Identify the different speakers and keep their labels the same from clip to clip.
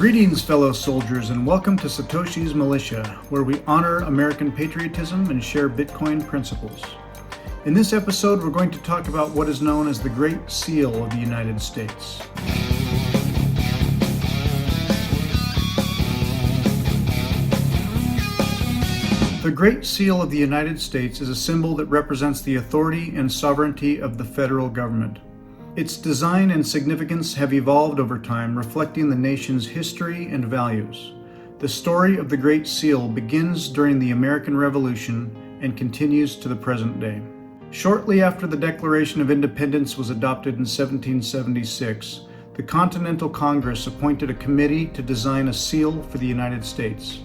Speaker 1: Greetings, fellow soldiers, and welcome to Satoshi's Militia, where we honor American patriotism and share Bitcoin principles. In this episode, we're going to talk about what is known as the Great Seal of the United States. The Great Seal of the United States is a symbol that represents the authority and sovereignty of the federal government. Its design and significance have evolved over time, reflecting the nation's history and values. The story of the Great Seal begins during the American Revolution and continues to the present day. Shortly after the Declaration of Independence was adopted in 1776, the Continental Congress appointed a committee to design a seal for the United States.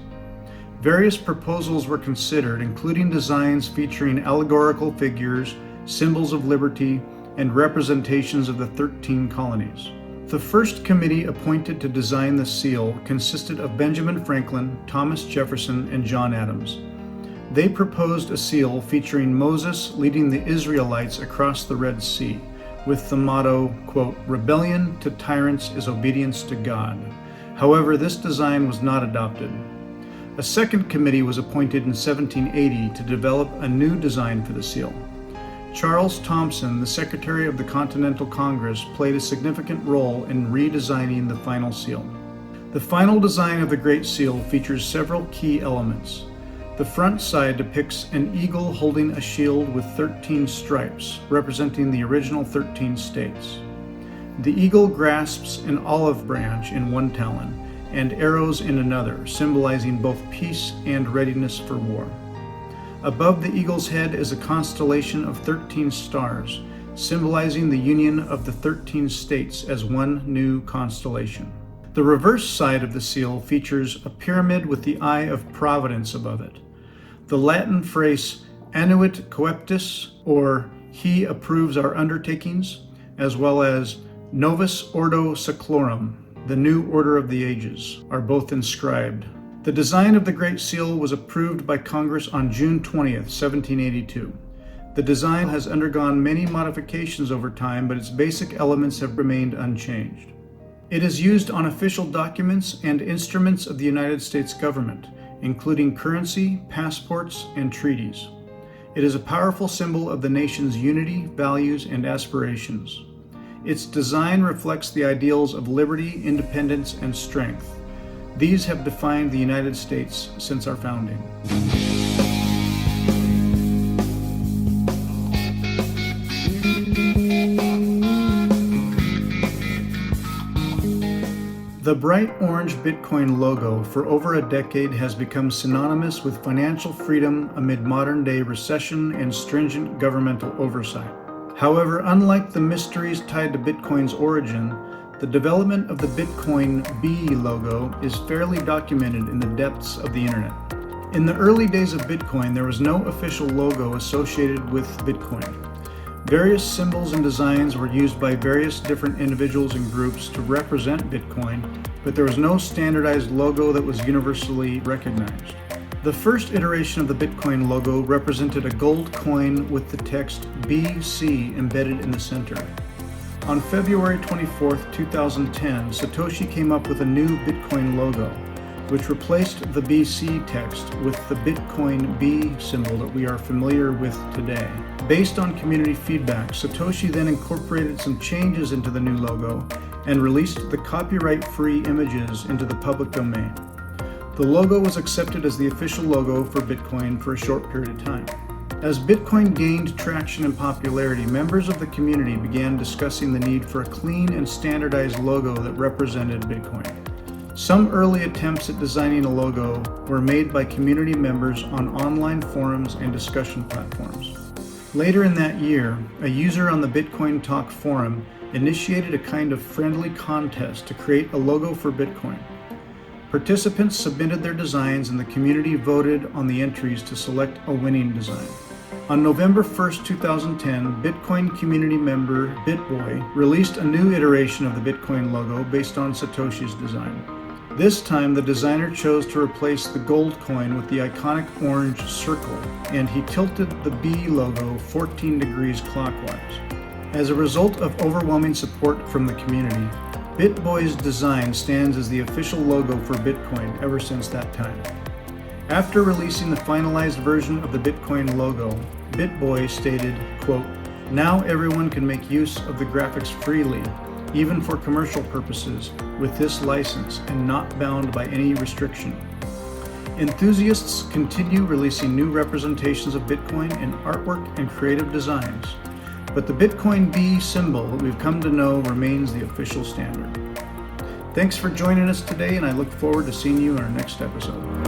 Speaker 1: Various proposals were considered, including designs featuring allegorical figures, symbols of liberty, and representations of the 13 colonies. The first committee appointed to design the seal consisted of Benjamin Franklin, Thomas Jefferson, and John Adams. They proposed a seal featuring Moses leading the Israelites across the Red Sea, with the motto, quote, "Rebellion to tyrants is obedience to God." However, this design was not adopted. A second committee was appointed in 1780 to develop a new design for the seal. Charles Thomson, the Secretary of the Continental Congress, played a significant role in redesigning the final seal. The final design of the Great Seal features several key elements. The front side depicts an eagle holding a shield with 13 stripes, representing the original 13 states. The eagle grasps an olive branch in one talon and arrows in another, symbolizing both peace and readiness for war. Above the eagle's head is a constellation of 13 stars, symbolizing the union of the 13 states as one new constellation. The reverse side of the seal features a pyramid with the Eye of Providence above it. The Latin phrase "Annuit Coeptis," or "He approves our undertakings," as well as "Novus Ordo Seclorum," the new order of the ages, are both inscribed. The design of the Great Seal was approved by Congress on June 20th, 1782. The design has undergone many modifications over time, but its basic elements have remained unchanged. It is used on official documents and instruments of the United States government, including currency, passports, and treaties. It is a powerful symbol of the nation's unity, values, and aspirations. Its design reflects the ideals of liberty, independence, and strength. These have defined the United States since our founding. The bright orange Bitcoin logo for over a decade has become synonymous with financial freedom amid modern-day recession and stringent governmental oversight. However, unlike the mysteries tied to Bitcoin's origin, the development of the Bitcoin B logo is fairly documented in the depths of the internet. In the early days of Bitcoin, there was no official logo associated with Bitcoin. Various symbols and designs were used by various different individuals and groups to represent Bitcoin, but there was no standardized logo that was universally recognized. The first iteration of the Bitcoin logo represented a gold coin with the text BC embedded in the center. On February 24, 2010, Satoshi came up with a new Bitcoin logo, which replaced the BC text with the Bitcoin B symbol that we are familiar with today. Based on community feedback, Satoshi then incorporated some changes into the new logo and released the copyright-free images into the public domain. The logo was accepted as the official logo for Bitcoin for a short period of time. As Bitcoin gained traction and popularity, members of the community began discussing the need for a clean and standardized logo that represented Bitcoin. Some early attempts at designing a logo were made by community members on online forums and discussion platforms. Later in that year, a user on the Bitcoin Talk forum initiated a kind of friendly contest to create a logo for Bitcoin. Participants submitted their designs and the community voted on the entries to select a winning design. On November 1st, 2010, Bitcoin community member BitBoy released a new iteration of the Bitcoin logo based on Satoshi's design. This time, the designer chose to replace the gold coin with the iconic orange circle, and he tilted the B logo 14 degrees clockwise. As a result of overwhelming support from the community, BitBoy's design stands as the official logo for Bitcoin ever since that time. After releasing the finalized version of the Bitcoin logo, BitBoy stated, quote, "Now everyone can make use of the graphics freely, even for commercial purposes, with this license and not bound by any restriction." Enthusiasts continue releasing new representations of Bitcoin in artwork and creative designs, but the Bitcoin B symbol that we've come to know remains the official standard. Thanks for joining us today, and I look forward to seeing you in our next episode.